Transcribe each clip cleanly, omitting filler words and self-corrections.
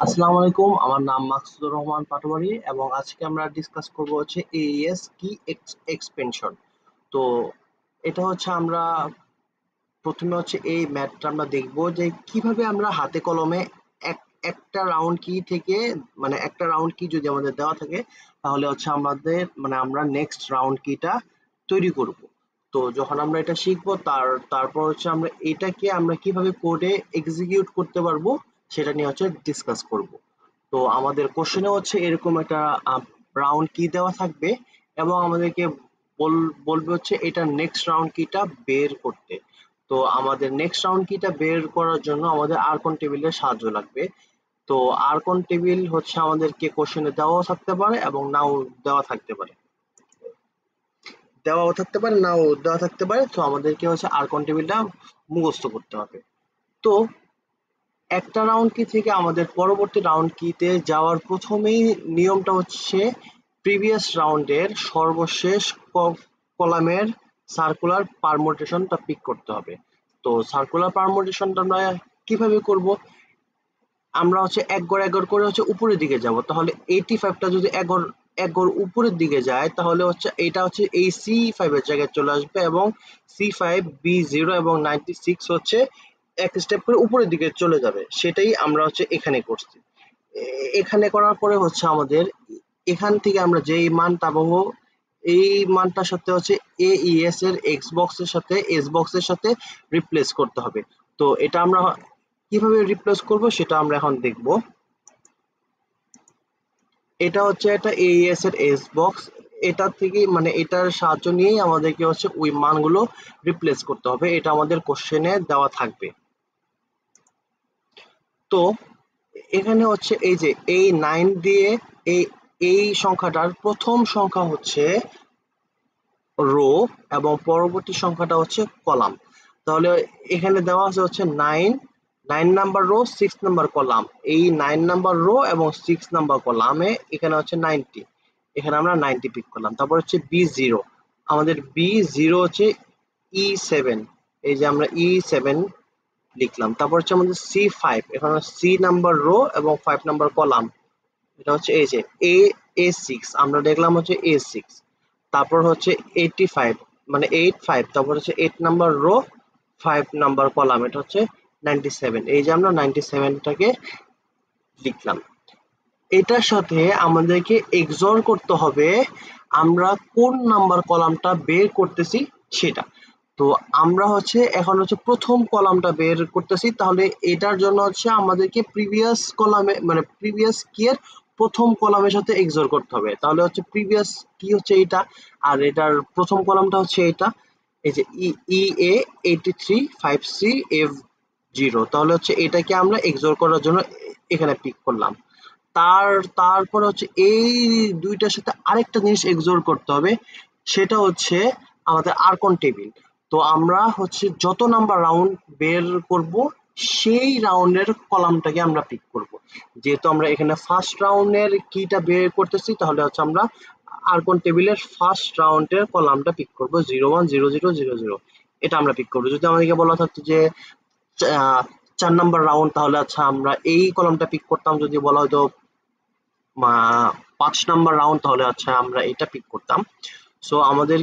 আসসালামু আলাইকুম, আমার নাম মাকসুদুর রহমান পাটোয়ারি এবং আজকে আমরা ডিসকাস করব হচ্ছে AES কি এক্সপেনশন। তো এটা হচ্ছে আমরা প্রথমে হচ্ছে এই ম্যাথটা আমরা দেখব যে কিভাবে আমরা হাতে কলমে এক একটা রাউন্ড কি থেকে মানে একটা রাউন্ড কি যদি আমাদের দেওয়া থাকে তাহলে হচ্ছে আমাদের মানে আমরা নেক্সট রাউন্ড কিটা তৈরি করব। তো যখন আমরা এটা শিখবো তারপর হচ্ছে আমরা এটাকে আমরা কিভাবে কোডে এক্সিকিউট করতে পারবো সেটা নিয়ে হচ্ছে ডিসকাস করব। তো আমাদের কোশ্চেনে হচ্ছে এরকম একটা রাউন্ড কি দেওয়া থাকবে এবং আমাদেরকে বলবে হচ্ছে এটা নেক্সট রাউন্ড কিটা বের করতে। তো আমাদের নেক্সট রাউন্ড কিটা বের করার জন্য আমাদের আরকন টেবিলের সাহায্য লাগবে। তো আরকন টেবিল হচ্ছে আমাদেরকে কোশ্চেনে দেওয়াও থাকতে পারে এবং নাও দেওয়া থাকতে পারে, নাও দেওয়া থাকতে পারে। তো আমাদেরকে হচ্ছে আরকন টেবিলটা মুখস্থ করতে হবে। তো একটা রাউন্ড কি থেকে আমাদের পরবর্তী রাউন্ড কিতে যাওয়ার প্রথমেই নিয়মটা হচ্ছে প্রিভিয়াস রাউন্ডের সর্বশেষ কলামের সার্কুলার পারমুটেশনটা পিক করতে হবে। তো সার্কুলার পারমুটেশনটা আমরা কিভাবে করব? আমরা হচ্ছে এক গড় এক গড় করে হচ্ছে উপরের দিকে যাব। তাহলে 85টা যদি এক গড় উপরের দিকে যায় তাহলে হচ্ছে এটা হচ্ছে এই C5 এর জায়গায় চলে আসবে এবং C5 B0 এবং 96 হচ্ছে এক স্টেপ করে উপরের দিকে চলে যাবে। সেটাই আমরা হচ্ছে এখানে করছি। এখানে করার পরে হচ্ছে আমাদের এখান থেকে আমরা যেই মানটা পাবো এই মানটার সাথে হচ্ছে AES এর এক্স বক্সের সাথে এস বক্সের সাথে রিপ্লেস করতে হবে। তো এটা আমরা কিভাবে রিপ্লেস করব সেটা আমরা এখন দেখব। এটা হচ্ছে একটা AES এর এস বক্স। এটা থেকে মানে এটার সাহায্য নিয়েই আমাদেরকে হচ্ছে ওই মানগুলো রিপ্লেস করতে হবে। এটা আমাদের কোশ্চেনে দেওয়া থাকবে। তো এখানে হচ্ছে এই যে এই 9 দিয়ে এই এই সংখ্যাটার প্রথম সংখ্যা হচ্ছে রো এবং পরবর্তী সংখ্যাটা হচ্ছে কলাম। তাহলে এখানে দেওয়া আছে হচ্ছে 9 নাম্বার রো 6 নাম্বার কলাম। এই 9 নাম্বার রো এবং 6 নাম্বার কলামে এখানে হচ্ছে 90, এখানে আমরা 90 পিক করলাম। তারপর হচ্ছে B0, আমাদের B0 হচ্ছে E7, এই যে আমরা E7 লিখলাম। তারপর হচ্ছে আমাদের C5, এখানে সি নাম্বার রো এবং 5 নাম্বার কলাম, এটা হচ্ছে এই যে A6, আমরা দেখলাম হচ্ছে A6। তারপর হচ্ছে 85 মানে 85, তারপর হচ্ছে 8 নাম্বার রো 5 নাম্বার কলাম, এটা হচ্ছে 97। এই যে আমরা 97টাকে লিখলাম। এটার সাথে আমাদেরকে এক্সঅর করতে হবে আমরা কোন নাম্বার কলামটা বের করতেছি সেটা। তো আমরা হচ্ছে এখন হচ্ছে প্রথম কলামটা বের করতেছি। তাহলে এটার জন্য হচ্ছে আমাদেরকে প্রিভিয়াস কলামে মানে প্রিভিয়াস কি এর প্রথম কলামের সাথে এক্সঅর করতে হবে। তাহলে হচ্ছে প্রিভিয়াস কি হচ্ছে এটা আর এটার প্রথম কলামটা হচ্ছে এটা, এই যে EA 83 5C F0। তাহলে হচ্ছে এটাকে আমরা এক্সঅর করার জন্য এখানে পিক করলাম। তারপরে হচ্ছে এই দুইটার সাথে আরেকটা জিনিস এক্সোর করতে হবে, সেটা হচ্ছে আমাদের আরকন টেবিল। তো আমরা হচ্ছে যত নাম্বার রাউন্ড বের করব সেই রাউন্ডের কলামটাকে আমরা পিক করব। যেহেতু আমরা এখানে ফার্স্ট রাউন্ডের কিটা বের করতেছি তাহলে হচ্ছে আমরা আরকন টেবিলের ফার্স্ট রাউন্ডের কলামটা পিক করব 010000, এটা আমরা পিক করবো। যদি আমাদেরকে বলা থাকতো যে 4 নাম্বার রাউন্ড তাহলে আচ্ছা আমরা এই কলামটা পিক করতাম। যদি বলা হয়তো 5 নাম্বার রাউন্ড তাহলে আচ্ছা আমরা এটা পিক করতাম। সো আমাদের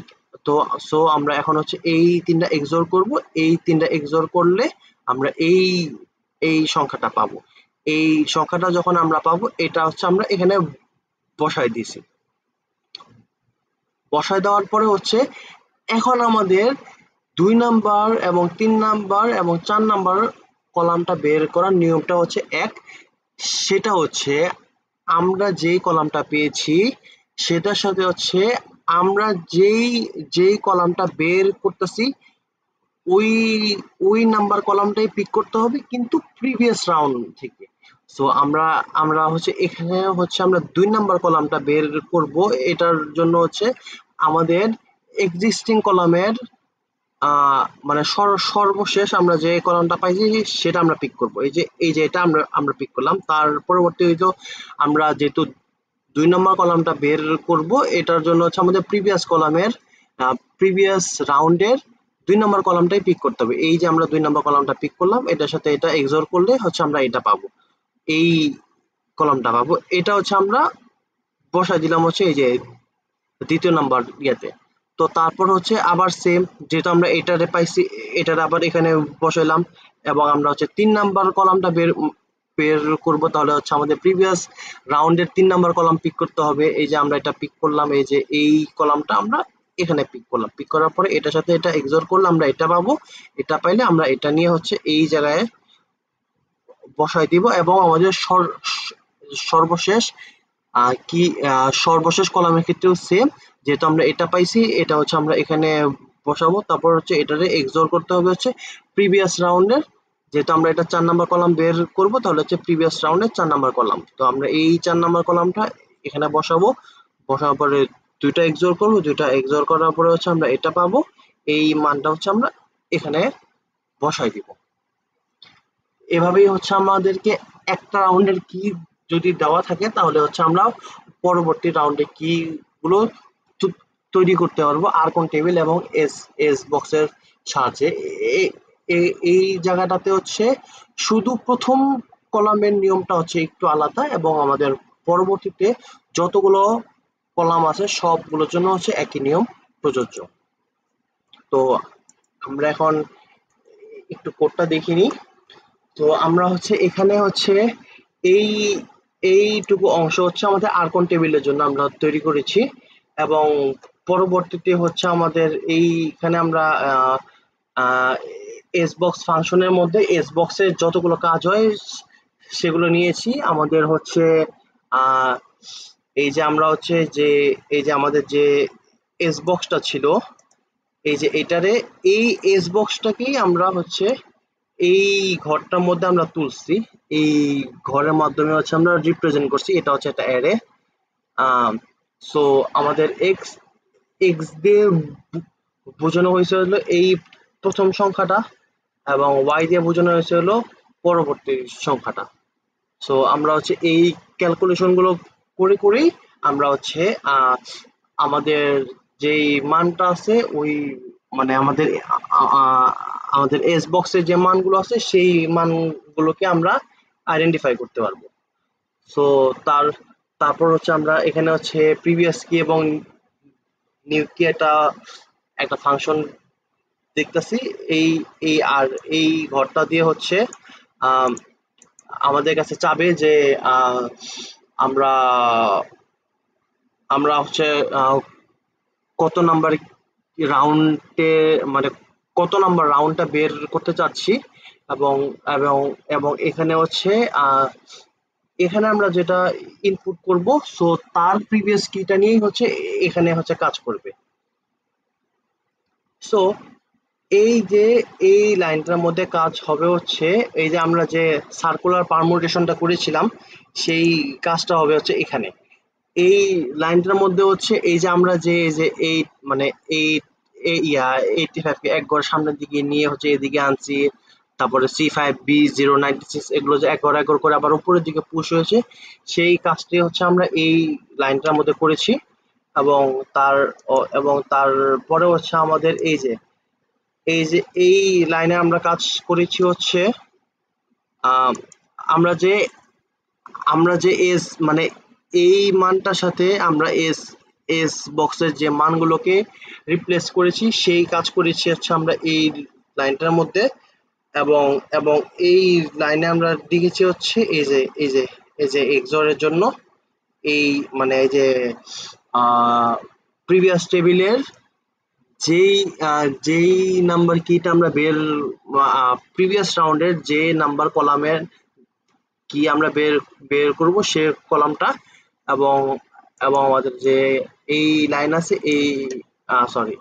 তো সো আমরা এখন হচ্ছে এই তিনটা এক্সোর করব। এই তিনটা এক্সোর করলে আমরা এই এই সংখ্যাটা পাবো। এই সংখ্যাটা যখন আমরা পাবো এটা হচ্ছে আমরা এখানে বসায় দিয়েছি। বসায় দেওয়ার পরে হচ্ছে এখন আমাদের 2 নাম্বার এবং 3 নাম্বার এবং 4 নাম্বার কলামটা বের করার নিয়মটা হচ্ছে এক। সেটা হচ্ছে আমরা যেই কলামটা পেয়েছি সেটার সাথে হচ্ছে আমরা যেই কলামটা বের করতেছি ওই ওই নাম্বার কলামটাই পিক করতে হবে কিন্তু প্রিভিয়াস রাউন্ড থেকে। সো আমরা আমরা হচ্ছে এখানে হচ্ছে আমরা 2 নাম্বার কলামটা বের করব। এটার জন্য হচ্ছে আমাদের এক্সিস্টিং কলামের মানে সর্বশেষ আমরা যে কলামটা পাইছি সেটা আমরা পিক করব। এই যে এটা আমরা পিক করলাম। তার পরবর্তী হইতো আমরা যেহেতু 2 নম্বর কলামটা বের করব এটার জন্য হচ্ছে আমাদের প্রিভিয়াস কলামের প্রিভিয়াস রাউন্ডের 2 নম্বর কলামটাই পিক করতে হবে। এই যে আমরা 2 নম্বর কলামটা পিক করলাম এটার সাথে এটা এক্সঅর করলে হচ্ছে আমরা এটা পাবো। এই কলামটা পাবো। এটা হচ্ছে আমরা বসাই দিলাম হচ্ছে এই যে দ্বিতীয় নাম্বার ইয়েতে। তো তারপর হচ্ছে আবার সেম, যেহেতু আমরা এটারে পাইছি, এটার আবার এখানে বসাইলাম এবং আমরা হচ্ছে 3 নাম্বার কলামটা বের বের করব। তাহলে হচ্ছে আমাদের প্রিভিয়াস রাউন্ডের 3 নাম্বার কলাম পিক করতে হবে। এই যে আমরা এটা পিক করলাম, এই যে এই কলামটা আমরা এখানে পিক করলাম। পিক করার পরে এটার সাথে এটা এক্সঅর করলে আমরা এটা পাবো। এটা পাইলে আমরা এটা নিয়ে হচ্ছে এই জায়গায় বসাই দিব এবং আমাদের সর্বশেষ কি সর্বশেষ কলামের ক্ষেত্রেও সেম, যেহেতু আমরা এটা পাইছি, এটা হচ্ছে আমরা এখানে বসাবো। তারপর হচ্ছে এটারে এক্সঅর করতে হবে হচ্ছে প্রিভিয়াস রাউন্ডের, যেহেতু আমরা এটা 4 নাম্বার কলাম বের করব, তাহলে হচ্ছে প্রিভিয়াস রাউন্ডের 4 নাম্বার কলাম। তো আমরা এই 4 নাম্বার কলামটা এখানে বসাবো। বসানোর পরে দুইটা এক্সঅর করব, দুইটা এক্সঅর করার পরে হচ্ছে আমরা এটা পাবো। এই মানটা হচ্ছে আমরা এখানে বসাই দিব। এভাবেই হচ্ছে আমাদেরকে একটা রাউন্ডের কি যদি দেওয়া থাকে, তাহলে হচ্ছে আমরা পরবর্তী রাউন্ডে কি গুলো তৈরি করতে পারবো আরকন টেবিল এবং এস এস বক্সের সাহায্যে। এই জায়গাটাতে হচ্ছে শুধু প্রথম কলামের নিয়মটা হচ্ছে একটু আলাদা এবং আমাদের পরবর্তীতে যতগুলো কলাম আছে সবগুলোর জন্য হচ্ছে একই নিয়ম প্রযোজ্য। তো আমরা এখন একটু কোডটা দেখে নিই। তো আমরা হচ্ছে এখানে হচ্ছে এই এইটুকু অংশ হচ্ছে আমাদের আরকন টেবিলের জন্য আমরা তৈরি করেছি এবং পরবর্তীতে হচ্ছে আমাদের এইখানে আমরা এস বক্স ফাংশনের মধ্যে এস বক্সের যতগুলো কাজ হয় সেগুলো নিয়েছি। আমাদের হচ্ছে এই যে আমরা হচ্ছে যে এই যে আমাদের যে এস বক্সটা ছিল, এই যে এটারে এই এস বক্সটাকেই আমরা হচ্ছে এই ঘরটার মধ্যে আমরা তুলছি। এই ঘরের মাধ্যমে হচ্ছে আমরা রিপ্রেজেন্ট করছি। এটা হচ্ছে একটা অ্যারে। সো আমাদের এক্স এক্স দিয়ে বোঝানো হয়েছে হলো এই প্রথম সংখ্যাটা এবং ওয়াই দিয়ে বোঝানো হয়েছে হলো পরবর্তী সংখ্যাটা। সো আমরা হচ্ছে এই ক্যালকুলেশন গুলো করেই আমরা হচ্ছে আমাদের যেই মানটা আছে ওই মানে আমাদের এস বক্সের যে মানগুলো আছে সেই মানগুলোকে আমরা আইডেন্টিফাই করতে পারবো। সো তারপর হচ্ছে আমরা এখানে হচ্ছে প্রিভিয়াস কি এবং নিউ কি একটা ফাংশন দেখতেছি। এই এই আর এই ঘরটা দিয়ে হচ্ছে আম, আমাদের কাছে চাবে যে আমরা আমরা হচ্ছে কত নাম্বার রাউন্ডে মানে কত নাম্বার রাউন্ডটা বের করতে চাচ্ছি এবং এবং এবং এখানে হচ্ছে এখানে আমরা যেটা ইনপুট করব সো তার প্রিভিয়াস কিটা নিয়েই হচ্ছে এখানে হচ্ছে কাজ করবে। সো এই যে এই লাইনটার মধ্যে কাজ হবে হচ্ছে এই যে আমরা যে সার্কুলার পারমুটেশনটা করেছিলাম সেই কাজটা হবে হচ্ছে এখানে এই লাইনটার মধ্যে হচ্ছে এই যে আমরা যে এই যে এই মানে এই 85 কে এক ঘর সামনের দিকে নিয়ে হচ্ছে এদিকে আনছি, তারপরে C5B096 এগুলো যে এক ঘর এক ঘর করে আবার উপরের দিকে পুশ হয়েছে, সেই কাজটি হচ্ছে আমরা এই লাইনটার মধ্যে করেছি। এবং তার এবং তারপরে হচ্ছে আমাদের এই যে এই লাইনে আমরা কাজ করেছি হচ্ছে আহ, আমরা যে আমরা যে এস মানে এই মানটার সাথে আমরা এস এস বক্সের যে মানগুলোকে রিপ্লেস করেছি সেই কাজ করেছি হচ্ছে আমরা এই লাইনটার মধ্যে। এবং এবং এই লাইনে আমরা লিখেছি হচ্ছে এই যে এক্সরের জন্য এই মানে এই যে প্রিভিয়াস টেবিলের যেই নাম্বার কিটা আমরা প্রিভিয়াস রাউন্ডের যে নাম্বার কলামের কি আমরা বের বের করব সে কলামটা এবং এবং আমাদের যে এই লাইন আছে এই সরি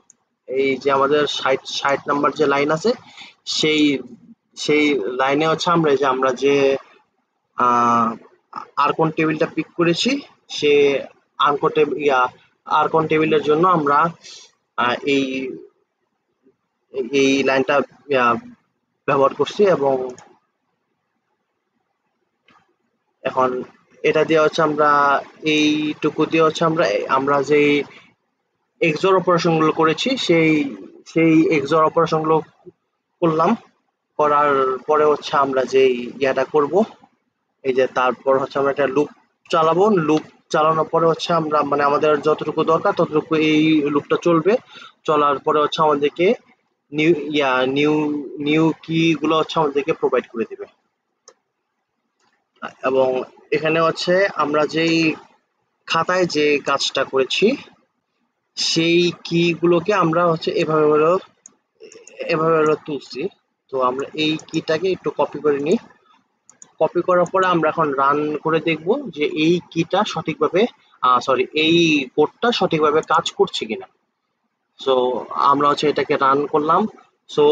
এই যে আমাদের 60 নাম্বার যে লাইন আছে সেই সেই লাইনে হচ্ছে আমরা যে আরকন টেবিলটা পিক করেছি সে আরকন টেবিলের জন্য আমরা এই এই লাইনটা ব্যবহার করছি এবং এখন এটা দিয়ে হচ্ছে আমরা এইটুকু দিয়ে হচ্ছে আমরা যে এক্সর অপারেশন গুলো করেছি সেই এক্সর অপারেশন গুলো করলাম। করার পরে হচ্ছে আমরা যে ইয়াটা করব এই যে তারপর হচ্ছে আমরা একটা লুপ চালাবো, লুপ চালানোর পরে হচ্ছে আমরা মানে আমাদের যতটুকু দরকার ততটুকু এই লুপটা চলবে, চলার পরে হচ্ছে আমাদেরকে নিউ নিউ নিউ কি গুলো হচ্ছে আমাদেরকে প্রোভাইড করে দিবে। এবং এখানে হচ্ছে আমরা যেই খাতায় যে কাজটা করেছি সেই কি গুলোকে আমরা হচ্ছে এভাবে হলো তুলছি। তো আমরা এই কিটাকে একটু কপি করে নিই, কপি করার পরে আমরা এখন রান করে দেখব যে এই কিটা সঠিকভাবে সরি এই কোডটা সঠিকভাবে কাজ করছে কিনা। সো আমরা হচ্ছে এটাকে রান করলাম। সো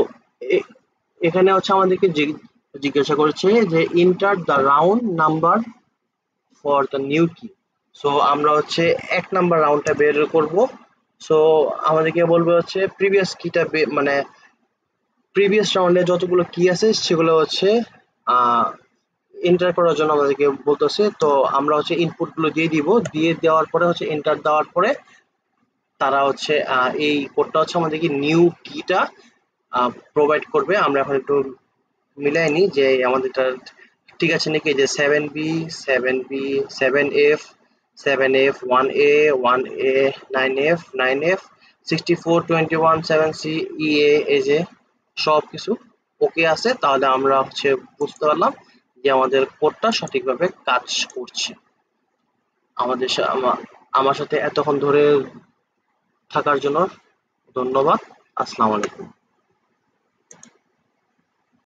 এখানে হচ্ছে আমাদেরকে জিজ্ঞাসা করেছে যে enter the round number for the new কি। সো আমরা হচ্ছে 1 নাম্বার রাউন্ডটা বের করব। সো আমাদেরকে বলবে হচ্ছে প্রিভিয়াস কিটা মানে প্রিভিয়াস রাউন্ডে যতগুলো কি আছে সেগুলো হচ্ছে এন্টার করার জন্য আমাদেরকে বলতেছে। তো আমরা হচ্ছে ইনপুট গুলো দিয়ে দিব, দিয়ে দেওয়ার পরে হচ্ছে এন্টার দেওয়ার পরে তারা হচ্ছে এই কোডটা হচ্ছে আমাদেরকে নিউ কিটা প্রোভাইড করবে। আমরা এখন একটু মিলাই নিই যে আমাদেরটা ঠিক আছে নাকি। যে 7B 7B 7F 7F 1A 1A 9F 9F 64 21 7C EA, এই যে সব কিছু ওকে আছে, তাহলে আমরা হচ্ছে বুঝতে পারলাম যে আমাদের কোডটা সঠিকভাবে কাজ করছে। আমার সাথে এতক্ষণ ধরে থাকার জন্য ধন্যবাদ। আসসালামু আলাইকুম।